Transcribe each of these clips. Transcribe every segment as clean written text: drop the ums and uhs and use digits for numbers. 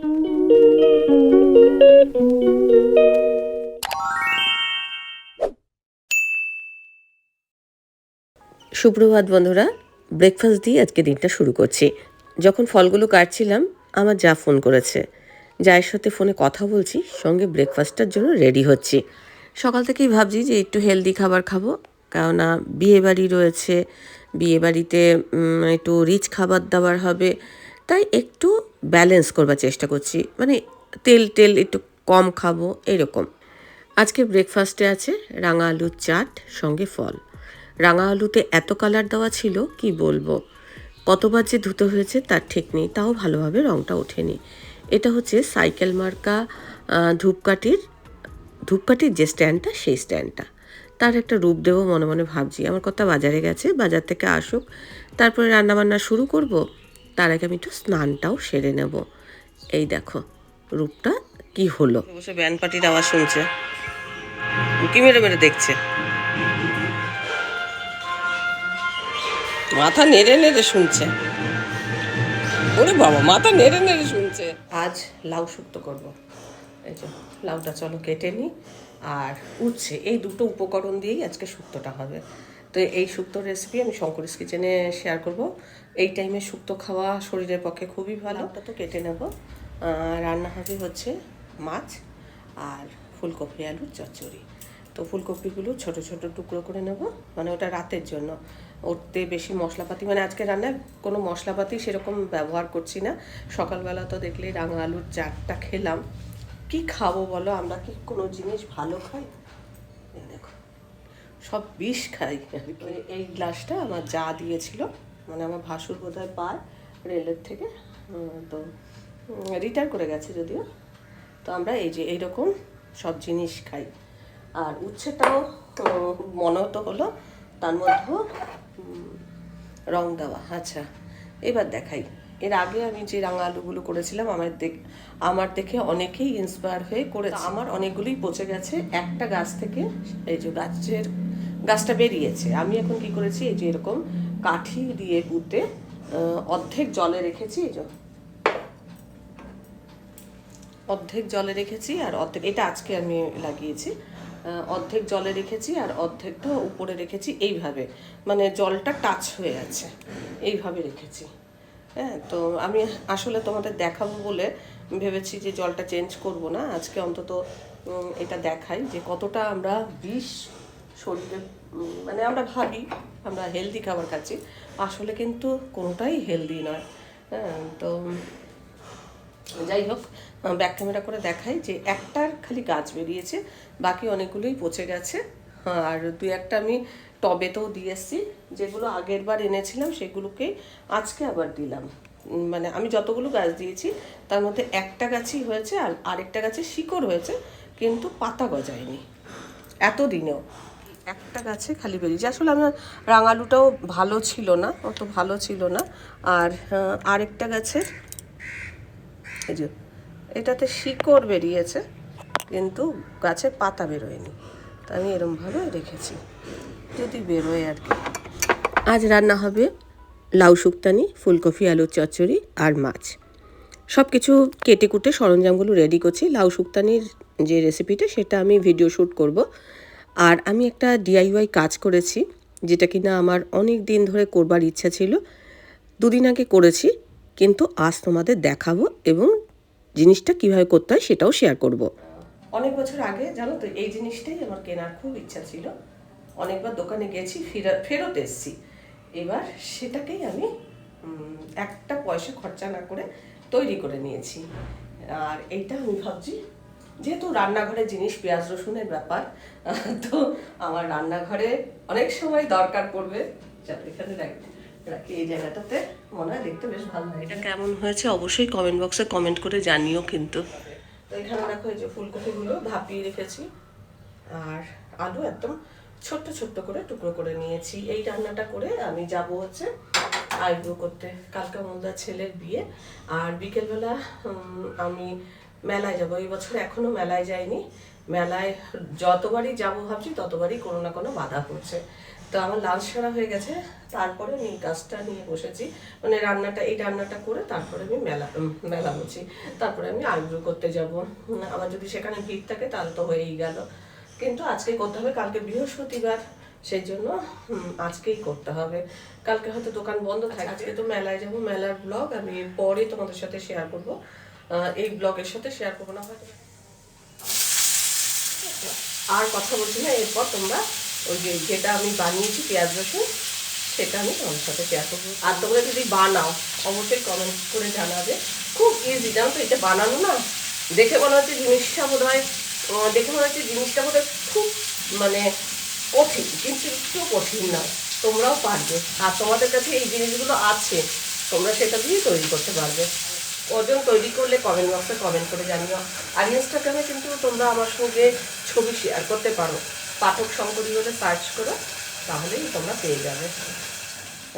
সুপ্রভাত বন্ধুরা, ব্রেকফাস্ট দিয়ে আজকে দিনটা শুরু করছি। যখন ফলগুলো কাটছিলাম আমার যা ফোন করেছে, যার সাথে ফোনে কথা বলছি সঙ্গে ব্রেকফাস্টটার জন্য রেডি হচ্ছি। সকাল থেকেই ভাবছি যে একটু হেলদি খাবার খাবো, কেননা বিয়েবাড়ি রয়েছে, বিয়েবাড়িতে একটু রিচ খাবার দাবার হবে, তাই একটু ব্যালেন্স করবার চেষ্টা করছি, মানে তেল টেল একটু কম খাবো এরকম। আজকে ব্রেকফাস্টে আছে রাঙা আলুর চাট সঙ্গে ফল। রাঙা আলুতে এত কালার দেওয়া ছিল কি বলবো, কতবার যে ধুতে হয়েছে তার ঠিক নেই, তাও ভালোভাবে রঙটা ওঠেনি। এটা হচ্ছে সাইকেল মার্কা ধূপকাঠির যে স্ট্যান্ডটা, সেই স্ট্যান্ডটা তার একটা রূপ দেবো মনে মনে ভাবছি। আমার কথা বাজারে গেছে, বাজার থেকে আসুক, তারপরে রান্নাবান্না শুরু করব। তার আগে আমি একটু স্নানটাও সেরে নেব। এই দেখো রূপটা কি হলো। বসে ব্যান্ড পার্টির আওয়াজ শুনছে, উঁকি মেরে মেরে দেখছে, মাথা নেড়ে নেড়ে শুনছে। ওরে বাবা, মাথা নেড়ে নেড়ে শুনছে। আজ লাউ শুক্তো করব। এই যে লাউটা চলো কেটে নিই, আর উচ্ছে, এই দুটো উপকরণ দিয়েই আজকে শুক্তোটা হবে। তো এই শুক্তোর রেসিপি আমি শঙ্করিস কিচেনে শেয়ার করব। এই টাইমে শুক্তো খাওয়া শরীরের পক্ষে খুবই ভালো। লাউটা তো কেটে নেব। রান্না হবে হচ্ছে মাছ আর ফুলকপি আলুর চচ্চড়ি। তো ফুলকপিগুলো ছোট ছোট টুকরো করে নেব, মানে ওটা রাতের জন্য। ওতে বেশি মশলাপাতি, মানে আজকে রান্নায় কোনো মশলাপাতি সেরকম ব্যবহার করছি না। সকালবেলা তো দেখলে রাঙা আলুর চাটটা খেলাম, কি খাবো বলো, আমরা কি কোনো জিনিস ভালো খাই? দেখো সব বিষ খাই। এই গ্লাসটা আমার যা দিয়েছিল, মানে আমার ভাসুর বোধহয় পায় রেলের থেকে, তো রিটায়ার করে গেছে যদিও। তো আমরা এই যে এইরকম সব জিনিস খাই। আর উচ্ছেটাও মনে তো হলো তার মধ্যেও রং দেওয়া। আচ্ছা, এবার দেখাই। এর আগে আমি যে রাঙা আলুগুলো করেছিলাম আমার দেখে অনেকেই ইন্সপায়ার হয়ে করেছে। আমার অনেকগুলোই পচে গেছে একটা গাছ থেকে। এই যে গাছটা বেরিয়েছে, আমি এখন কি করেছি, এই যে এরকম কাঠি দিয়ে পুঁতে অর্ধেক জলে রেখেছি। এই যে অর্ধেক জলে রেখেছি, আর অর্ধেক, এটা আজকে আমি লাগিয়েছি, অর্ধেক জলে রেখেছি আর অর্ধেকটা উপরে রেখেছি এইভাবে, মানে জলটা টাচ হয়ে আছে এইভাবে রেখেছি। হ্যাঁ, তো আমি আসলে তোমাদের দেখাবো বলে ভেবেছি যে জলটা চেঞ্জ করব না আজকে, অন্তত এটা দেখাই যে কতটা আমরা বিষ শরীরে, মানে আমরা ভাবি আমরা হেলদি খাবার খাচ্ছি, আসলে কিন্তু কোনোটাই হেলদি নয়। হ্যাঁ, তো যাই হোক, ব্যাক ক্যামেরা করে দেখাই যে একটার খালি গাছ বেরিয়েছে, বাকি অনেকগুলোই পচে গেছে। আর দুই একটা আমি টবেতেও দিয়ে এসেছি, যেগুলো আগের বার এনেছিলাম সেগুলোকেই আজকে আবার দিলাম। মানে আমি যতগুলো গাছ দিয়েছি তার মধ্যে একটা গাছই হয়েছে, আর আরেকটা গাছে শিকড় হয়েছে কিন্তু পাতা গজায়নি এতদিনেও। একটা গাছে খালি বেরিয়েছে। আসলে আমার রাঙালুটাও ভালো ছিল না, অত ভালো ছিল না। আর আরেকটা গাছের এই যে এটাতে শিকড় বেরিয়েছে কিন্তু গাছে পাতা বেরোয়নি, তা আমি এরমভাবে রেখেছি, যদি বেরোয় আর কি। আজ রান্না হবে লাউ শুক্তানি, ফুলকপি আলুর চচ্চড়ি আর মাছ। সব কিছু কেটে কুটে সরঞ্জামগুলো রেডি করছি। লাউ শুক্তানির যে রেসিপিটা সেটা আমি ভিডিও শ্যুট করব। আর আমি একটা ডিআইওয়াই কাজ করেছি, যেটা কিনা আমার অনেক দিন ধরে করবার ইচ্ছা ছিল। দুদিন আগে করেছি, কিন্তু আজ তোমাদের দেখাবো এবং জিনিসটা কীভাবে করতে হয় সেটাও শেয়ার করব। অনেক বছর আগে জানো তো, এই জিনিসটাই আমার কেনার খুব ইচ্ছা ছিল। অনেকবার দোকানে গেছি, ফেরত এসেছি। এবার সেটাকেই আমি একটা পয়সা খরচা না করে তৈরি করে নিয়েছি। আর এইটা আমি ভাবছি, যেহেতু রান্নাঘরে জিনিস, পেঁয়াজ রসুনের ব্যাপার, তো আমার রান্নাঘরে অনেক সময় দরকার পড়বে। এখানে রাখি এই জায়গাটাতে, মনে হয় দেখতে বেশ ভালো হয়। এটা কেমন হয়েছে অবশ্যই কমেন্ট বক্সে কমেন্ট করে জানিও কিন্তু। তো এখানে দেখো এই যে ফুলকপিগুলো ভাপিয়ে রেখেছি, আর আলু একদম ছোট্ট ছোট্ট করে টুকরো করে নিয়েছি। এই রান্নাটা করে আমি যাব হচ্ছে আইব্রো করতে, কালকে মন্দার ছেলের বিয়ে। আর বিকেলবেলা আমি মেলায় যাব। এই বছর এখনও মেলায় যাইনি, মেলায় যতবারই যাবো ভাবছি ততবারই কোনো না কোনো বাধা পড়ছে। তো আমার লাঞ্চ করা হয়ে গেছে, তারপরে আমি কাজটা নিয়ে বসেছি, মানে এই রান্নাটা করে তারপরে আমি মেলা বলছি, তারপরে আমি আইব্রো করতে যাব। আমার যদি সেখানে ভিড় থাকে তাহলে তো হয়েই গেল, কিন্তু আজকে করতে হবে, কালকে বৃহস্পতিবার, সেই জন্য আজকেই করতে হবে। কালকে হয়তো দোকান বন্ধ থাকে। আজকে তো মেলায় যাব, মেলার ব্লগ আমি পরে তোমাদের সাথে শেয়ার করব, এই ব্লগের সাথে শেয়ার করবো না হয়তো। আর কথা বলছি না, এরপর তোমরা ওই যেটা আমি বানিয়েছি পেঁয়াজ রসুন, সেটা আমি তোমাদের সাথে শেয়ার করবো। আর তোমরা যদি বানাও অবশ্যই কমেন্ট করে জানাবে। খুব ইজি, জানো তো এটা বানানো না, দেখে মনে হচ্ছে জিনিসটা বোধ হয় খুব মানে কঠিন, কিন্তু একটু কঠিন না, তোমরাও পারবে। আর তোমাদের কাছে এই জিনিসগুলো আছে, তোমরা সেটা দিয়ে তৈরি করতে পারবে। ওজন তৈরি করলে কমেন্ট বক্সে কমেন্ট করে জানিও। আর ইনস্টাগ্রামে কিন্তু তোমরা আমার সঙ্গে ছবি শেয়ার করতে পারো, পাঠক শঙ্করী বলে সার্চ করো, তাহলেই তোমরা পেয়ে যাবে।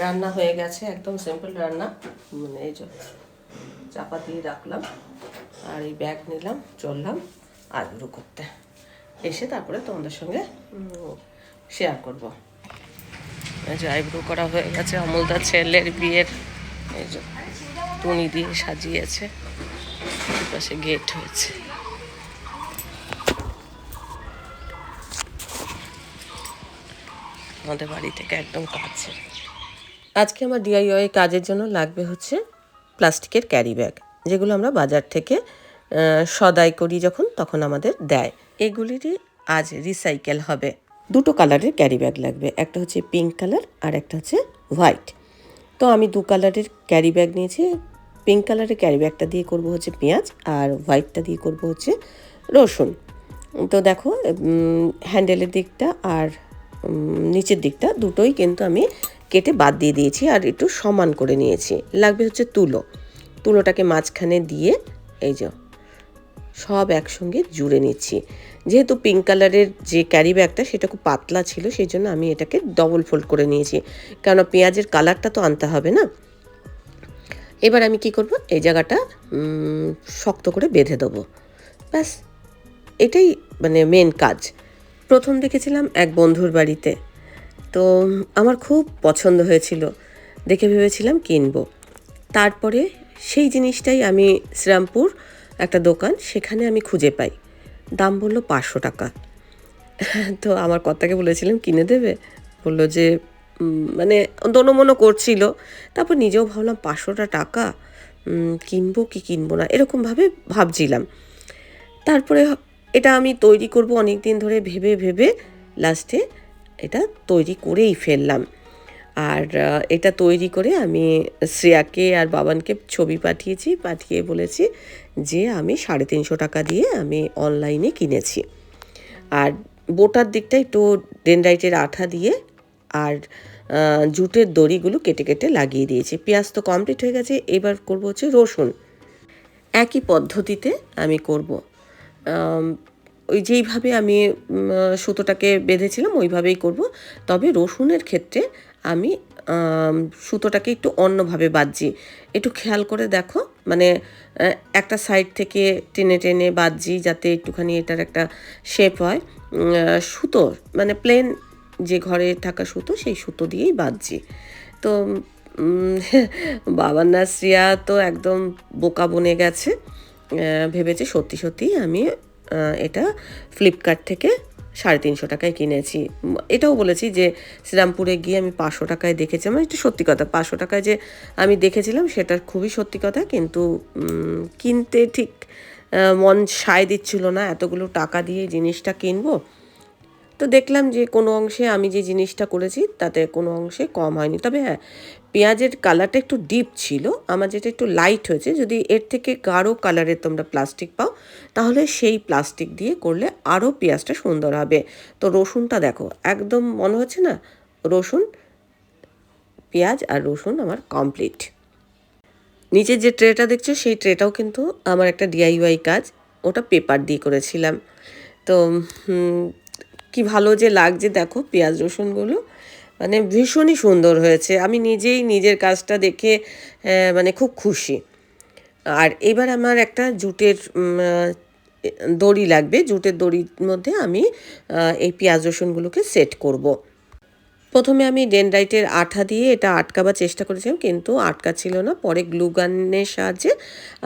রান্না হয়ে গেছে, একদম সিম্পল রান্না, মানে এই যে চাপা দিয়ে রাখলাম, আর এই ব্যাগ নিলাম, চললাম আইব্রো করতে। এসে তারপরে তোমাদের সঙ্গে শেয়ার করবো। এই যে আইব্রো করা হয়ে গেছে, অমলদার ছেলের বিয়ের এই যে টুনি দিয়ে সাজিয়েছে, পাশে গেট হয়েছে। আমাদের বাড়ি থেকে একদম কাছে। আজকে আমার ডিআইওয়াই কাজের জন্য লাগবে হচ্ছে প্লাস্টিকের ক্যারি ব্যাগ, যেগুলো আমরা বাজার থেকে সদাই করি যখন, তখন আমাদের দেয়। এগুলিরই আজ রিসাইকেল হবে। দুটো কালারের ক্যারি ব্যাগ লাগবে, একটা হচ্ছে পিঙ্ক কালার আর একটা হচ্ছে হোয়াইট। তো আমি 2 কালারের ক্যারি ব্যাগ নিয়েছি। পিঙ্ক কালারের ক্যারি ব্যাগটা দিয়ে করব হচ্ছে পেঁয়াজ, আর হোয়াইটটা দিয়ে করব হচ্ছে রসুন। তো দেখো হ্যান্ডেলের দিকটা আর নিচের দিকটা দুটোই কিন্তু আমি কেটে বাদ দিয়ে দিয়েছি, আর একটু সমান করে নিয়েছি। লাগবে হচ্ছে তুলোটাকে মাঝখানে দিয়ে এই যে সব একসঙ্গে জুড়ে নিচ্ছি। যেহেতু পিঙ্ক কালারের যে ক্যারি ব্যাগটা সেটা খুব পাতলা ছিল, সেই জন্য আমি এটাকে ডবল ফোল্ড করে নিয়েছি, কেননা পেঁয়াজের কালারটা তো আনতে হবে না। এবার আমি কি করব, এই জায়গাটা শক্ত করে বেঁধে দেবো, ব্যাস এটাই মানে মেন কাজ। প্রথম দেখেছিলাম এক বন্ধুর বাড়িতে, তো আমার খুব পছন্দ হয়েছিল, দেখে ভেবেছিলাম কিনবো। তারপরে সেই জিনিসটাই আমি শ্রীরামপুর একটা দোকান, সেখানে আমি খুঁজে পাই, দাম বললো 500 টাকা। তো আমার কর্তাকে বলেছিলাম কিনে দেবে, বললো যে মানে দোনোমনো করছিল। তারপর নিজেও ভাবলাম 500 টাকা, কিনবো কি কিনবো না এরকমভাবে ভাবছিলাম। তারপরে এটা আমি তৈরি করব অনেক দিন ধরে ভেবে ভেবে লাস্টে এটা তৈরি করেই ফেললাম। আর এটা তৈরি করে আমি শ্রেয়াকে আর বাবানকে ছবি পাঠিয়ে বলেছি যে আমি 350 টাকা দিয়ে আমি অনলাইনে কিনেছি। আর বোটার দিকটা একটু ডেনড্রাইটের আঠা দিয়ে আর জুটের দড়িগুলো কেটে কেটে লাগিয়ে দিয়েছি। পেঁয়াজ তো কমপ্লিট হয়ে গেছে, এবার করব হচ্ছে রসুন। একই পদ্ধতিতে আমি করব, ওই যেইভাবে আমি সুতোটাকে বেঁধেছিলাম ওইভাবেই করব। তবে রসুনের ক্ষেত্রে আমি সুতোটাকে একটু অন্যভাবে বাঁধছি, একটু খেয়াল করে দেখো, মানে একটা সাইড থেকে টেনে টেনে বাঁধছি যাতে একটুখানি এটার একটা শেপ হয়। সুতো মানে প্লেন যে ঘরে থাকা সুতো, সেই সুতো দিয়েই বাঁধছি। তো বাবার না শ্রিয়া তো একদম বোকা বনে গেছে, ভেবেছে সত্যি সত্যি আমি এটা ফ্লিপকার্ট থেকে 350 টাকায় কিনেছি। এটাও বলেছি যে শ্রীরামপুরে গিয়ে আমি 500 টাকায় দেখেছি, আমার একটু সত্যি কথা, 500 টাকায় যে আমি দেখেছিলাম সেটা খুবই সত্যি কথা, কিন্তু কিনতে ঠিক মন সায় দিচ্ছিল না, এতগুলো টাকা দিয়ে জিনিসটা কিনবো। তো দেখলাম যে কোনো অংশে আমি যে জিনিসটা করেছি তাতে কোনো অংশে কম হয়নি। তবে হ্যাঁ, পেঁয়াজের কালারটা একটু ডিপ ছিল, আমার যেটা একটু লাইট হয়েছে। যদি এর থেকে গাঢ় কালারের তোমরা প্লাস্টিক পাও, তাহলে সেই প্লাস্টিক দিয়ে করলে আরও পেঁয়াজটা সুন্দর হবে। তো রসুনটা দেখো একদম মনে হচ্ছে না, পেঁয়াজ আর রসুন আমার কমপ্লিট। নিচে যে ট্রেটা দেখছো সেই ট্রেটাও কিন্তু আমার একটা ডিআইওয়াই কাজ, ওটা পেপার দিয়ে করেছিলাম। তো কি ভালো যে লাগছে দেখো পেঁয়াজ রসুনগুলো, মানে ভীষণই সুন্দর হয়েছে। আমি নিজেই নিজের কাজটা দেখে মানে খুব খুশি। আর এবার আমার একটা জুটের দড়ি লাগবে, জুটের দড়ির মধ্যে আমি এই পেঁয়াজ রসুনগুলোকে সেট করব। প্রথমে আমি ডেনড্রাইটের আঠা দিয়ে এটা আটকাবার চেষ্টা করেছিলাম, কিন্তু আটকাচ্ছিল না। পরে গ্লু গানের সাহায্যে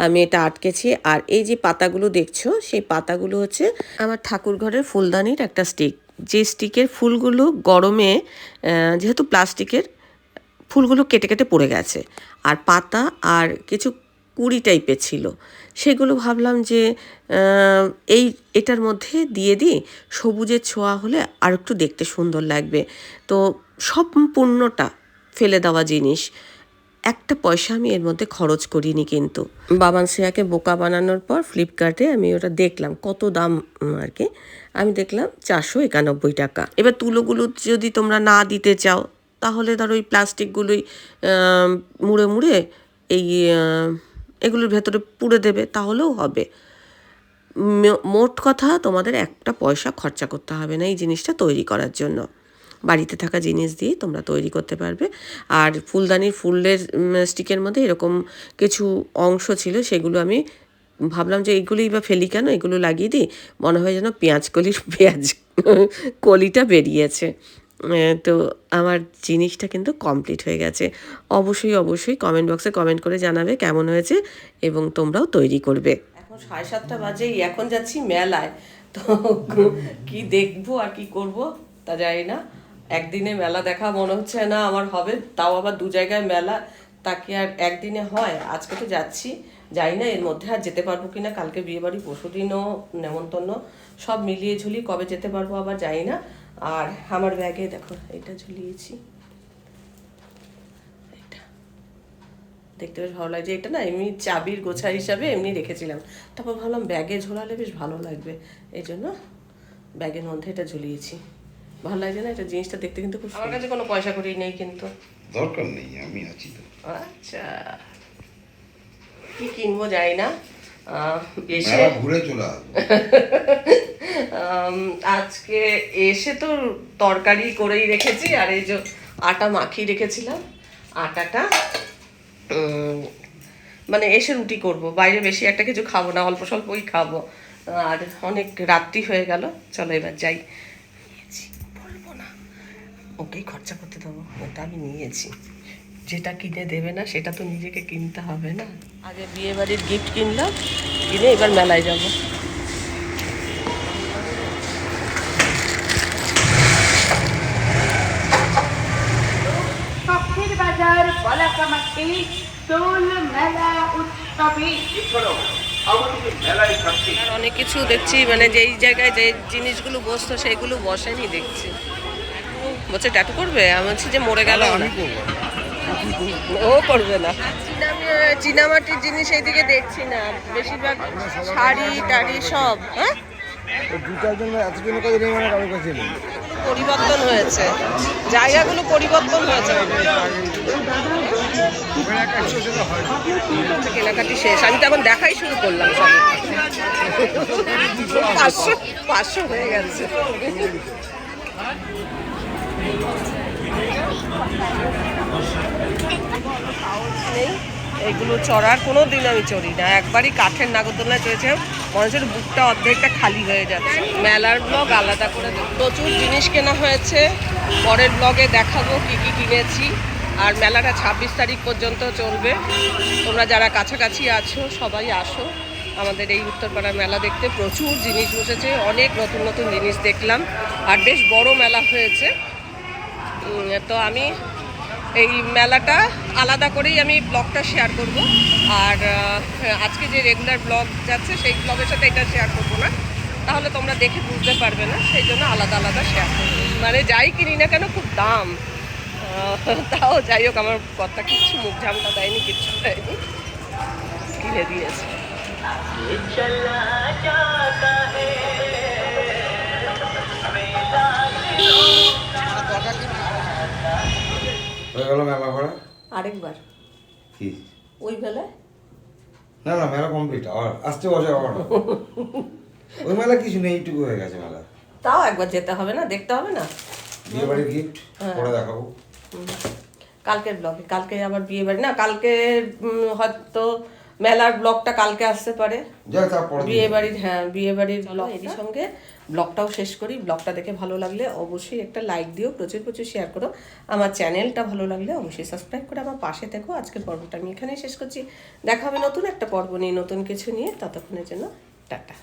আমি এটা আটকেছি। আর এই যে পাতাগুলো দেখছো, সেই পাতাগুলো হচ্ছে আমার ঠাকুর ঘরের ফুলদানির একটা স্টিক, যে স্টিকের ফুলগুলো গরমে যেহেতু প্লাস্টিকের, ফুলগুলো কেটে কেটে পড়ে গেছে, আর পাতা আর কিছু কুড়ি টাইপের ছিল, সেগুলো ভাবলাম যে এটার মধ্যে দিয়ে দিই, সবুজের ছোঁয়া হলে আর একটু দেখতে সুন্দর লাগবে। তো সম্পূর্ণটা ফেলে দেওয়া জিনিস, একটা পয়সা আমি এর মধ্যে খরচ করিনি। কিন্তু বাবান শ্রেয়াকে বোকা বানানোর পর ফ্লিপকার্টে আমি ওটা দেখলাম কত দাম আর কি, আমি দেখলাম 491 টাকা। এবার তুলোগুলো যদি তোমরা না দিতে চাও, তাহলে ধরো ওই প্লাস্টিকগুলোই মুড়ে মুড়ে এগুলোর ভেতরে পুড়ে দেবে, তাহলেও হবে। মোট কথা তোমাদের একটা পয়সা খরচা করতে হবে না এই জিনিসটা তৈরি করার জন্য। বাড়িতে থাকা জিনিস দিয়ে তোমরা তৈরি করতে পারবে। আর ফুলদানির ফুলের স্টিকের মধ্যে এরকম কিছু অংশ ছিল, সেগুলো আমি ভাবলাম যে এইগুলোই বা ফেলি কেন, এগুলো লাগিয়ে দিই, মনে হয় যেন পেঁয়াজ কলিটা বেরিয়েছে। তো আমার জিনিসটা কিন্তু কমপ্লিট হয়ে গেছে। অবশ্যই কমেন্ট বক্সে কমেন্ট করে জানাবে কেমন হয়েছে, এবং তোমরাও তৈরি করবে। এখন 7:30 বাজেই, এখন যাচ্ছি মেলায়। তো কি দেখবো আর কি করব তা জানি না। একদিনে মেলা দেখা মনে হচ্ছে না আমার হবে, তাও আবার 2 জায়গায় মেলা, তাকে আর একদিনে হয়। আজকে তো যাচ্ছি, যাই না এর মধ্যে আর যেতে পারবো কিনা, কালকে বিয়েবাড়ি, পরশুদিনও নেমন্তন্ন, সব মিলিয়ে ঝুলি কবে যেতে পারবো আবার যাই না। আর আমার ব্যাগে দেখো এটা ঝুলিয়েছি, এটা দেখতে বেশ ভালো লাগছে। এটা না এমনি চাবির গোছা হিসাবে এমনি রেখেছিলাম, তারপর ভাবলাম ব্যাগে ঝোলালে বেশ ভালো লাগবে, এই জন্য ব্যাগের মধ্যে এটা ঝুলিয়েছি। ভালো লাগছে না এটা, জিনিসটা দেখতে কিন্তু খুব, আমার কাছে কোনো পয়সা করি নেই, কিন্তু দরকার নেই, আমি আছি তো। আচ্ছা, কি কিনবো যাই না, এসে ঘুরে চলে আসবো। আজকে এসে তো তরকারি করেই রেখেছি, আর এই যে আটা মাখিয়ে রেখেছিলাম, আটাটা মানে এসে রুটি করব, বাইরে বেশি একটা কিছু খাবো না, অল্প স্বল্পই খাবো। আর অনেক রাত্রি হয়ে গেল, চলো এবার যাই। বলবো না, ওকেই খরচা করতে দেবো, ওটা আমি নিয়েছি, যেটা কিনে দেবে না সেটা তো নিজেকে কিনতে হবে না। আগে বিয়ে বাড়ির গিফট কিনলাম, কিনে এবার মেলায় যাব। শখের বাজার বলাকামাটি দোল মেলা উৎসবে আর অনেক কিছু দেখছি, মানে যেই জায়গায় যে জিনিসগুলো বসতো সেইগুলো বসেনি দেখছি। বলছে ট্যাটু করবে, আমি বলছি যে মরে গেল না, ও করবে না। চীনামাটির জিনিস এইদিকে দেখছি না, বেশিরভাগ শাড়ি টাড়ি সব। হ্যাঁ, পরিবর্তন হয়েছে, জায়গাগুলো পরিবর্তন হয়েছে, কেনাকাটি শেষ, আমি তো এখন দেখাই শুরু করলাম সব। 500 হয়ে গেছে। এগুলো চড়ার কোনো দিন আমি চড়ি না, একবারই কাঠের নাগরদোলনায় চড়েছিলাম, মনে হচ্ছে বুকটা অর্ধেকটা খালি হয়ে যাচ্ছে। মেলার ব্লগ আলাদা করে প্রচুর জিনিস কেনা হয়েছে, পরের ব্লগে দেখাবো কি কি কিনেছি। আর মেলাটা 26 তারিখ পর্যন্ত চলবে, তোমরা যারা কাছাকাছি আছো সবাই আসো আমাদের এই উত্তরপাড়ার মেলা দেখতে। প্রচুর জিনিস বসেছে, অনেক নতুন নতুন জিনিস দেখলাম, আর বেশ বড় মেলা হয়েছে। তো আমি এই মেলাটা আলাদা করেই আমি ব্লগটা শেয়ার করব, আর আজকে যে রেগুলার ব্লগ যাচ্ছে সেই ব্লগের সাথে এটা শেয়ার করব না, তাহলে তোমরা দেখে বুঝতে পারবে না, সেই জন্য আলাদা আলাদা শেয়ার করবো। মানে যাই কিনি না কেন খুব দাম, তাও যাই হোক আমার কথা কিচ্ছু মুখ ঝামটা দেয়নি, কিচ্ছু দেয়নি, কিনে দিয়েছে। হয়ে গেল মেলা ঘোরা আরেকবার কি ওই বেলায় না না মেলা কমপ্লিট, আর আসতে বসে আবার ওই মেলা কিছু নেই, এইটুকু হয়ে গেছে মেলা। তাও একবার যেতে হবে না, দেখতে হবে না? বিয়ে বাড়ির গিফট পরে দেখাবো কালকের ব্লগে, কালকে আবার বিয়ে বাড়ি না, কালকে হয়তো মেলার ব্লগটা কালকে আসতে পারে। যাই তারপরে বিয়ে বাড়ির ব্লগ এর সঙ্গে ব্লগটাও শেষ করি। ব্লগটা দেখে ভালো লাগলে অবশ্যই একটা লাইক দিও, প্রচুর প্রচুর শেয়ার করো। আমার চ্যানেলটা ভালো লাগলে অবশ্যই সাবস্ক্রাইব করে আমার পাশে থেকো। আজকের পর্বটা আমি এখানেই শেষ করছি। দেখা হবে নতুন একটা পর্ব নিয়ে, নতুন কিছু নিয়ে। ততক্ষণের জন্য টাটা।